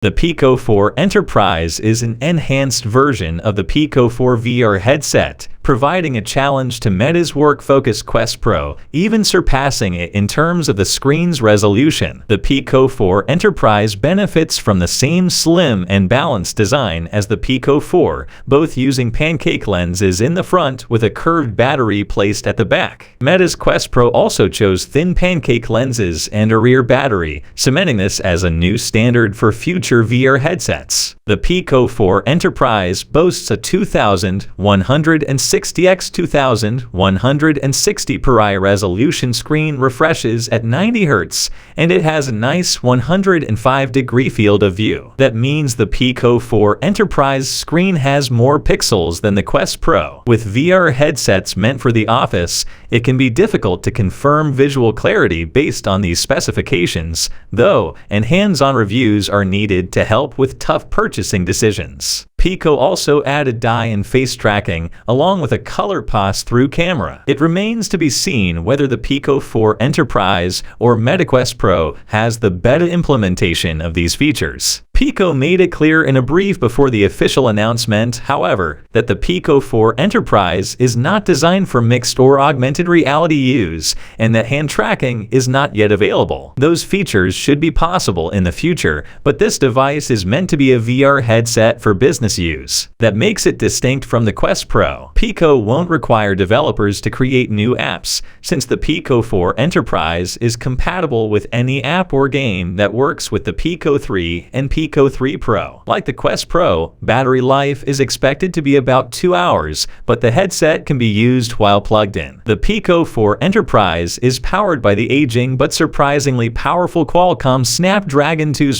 The PICO 4 Enterprise is an enhanced version of the PICO 4 VR headset, providing a challenge to Meta's work-focused Quest Pro, even surpassing it in terms of the screen's resolution. The PICO 4 Enterprise benefits from the same slim and balanced design as the PICO 4, both using pancake lenses in the front with a curved battery placed at the back. Meta's Quest Pro also chose thin pancake lenses and a rear battery, cementing this as a new standard for future VR headsets. The PICO 4 Enterprise boasts a 2160x2160 per eye resolution screen, refreshes at 90 Hz, and it has a nice 105-degree field of view. That means the PICO 4 Enterprise screen has more pixels than the Quest Pro. With VR headsets meant for the office, it can be difficult to confirm visual clarity based on these specifications, though, and hands-on reviews are needed to help with tough purchasing decisions. PICO also added eye and face tracking, along with a color pass-through camera. It remains to be seen whether the PICO 4 Enterprise or MetaQuest Pro has the beta implementation of these features. PICO made it clear in a brief before the official announcement, however, that the PICO 4 Enterprise is not designed for mixed or augmented reality use, and that hand tracking is not yet available. Those features should be possible in the future, but this device is meant to be a VR headset for business use. That makes it distinct from the Quest Pro. PICO won't require developers to create new apps, since the PICO 4 Enterprise is compatible with any app or game that works with the PICO 3 and PICO 3 Pro. Like the Quest Pro, battery life is expected to be about 2 hours, but the headset can be used while plugged in. The PICO 4 Enterprise is powered by the aging but surprisingly powerful Qualcomm Snapdragon 2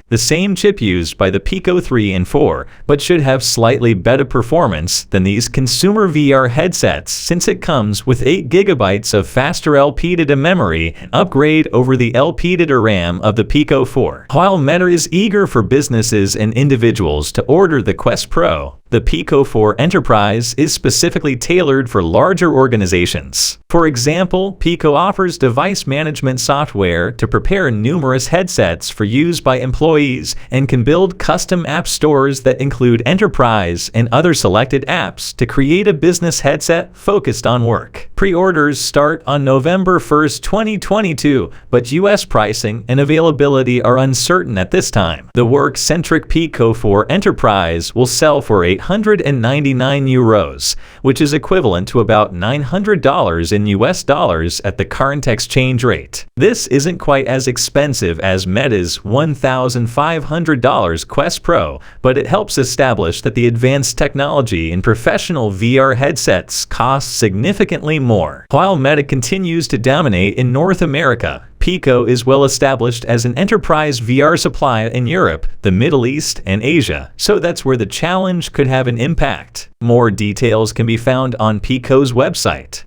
the same chip used by the PICO 3 and 4, but should have slightly better performance than these consumer VR headsets since it comes with 8 GB of faster LPDDR memory, an upgrade over the LPDDR RAM of the PICO 4. While Meta is eager for businesses and individuals to order the Quest Pro, the PICO 4 Enterprise is specifically tailored for larger organizations. For example, PICO offers device management software to prepare numerous headsets for use by employees and can build custom app stores that include enterprise and other selected apps to create a business headset focused on work. Pre-orders start on November 1, 2022, but US pricing and availability are uncertain at this time. The work-centric PICO 4 Enterprise will sell for €899, which is equivalent to about $900 in US dollars at the current exchange rate. This isn't quite as expensive as Meta's $1,500 Quest Pro, but it helps establish that the advanced technology in professional VR headsets costs significantly more. While Meta continues to dominate in North America, PICO is well established as an enterprise VR supplier in Europe, the Middle East, and Asia, so that's where the challenge could have an impact. More details can be found on PICO's website.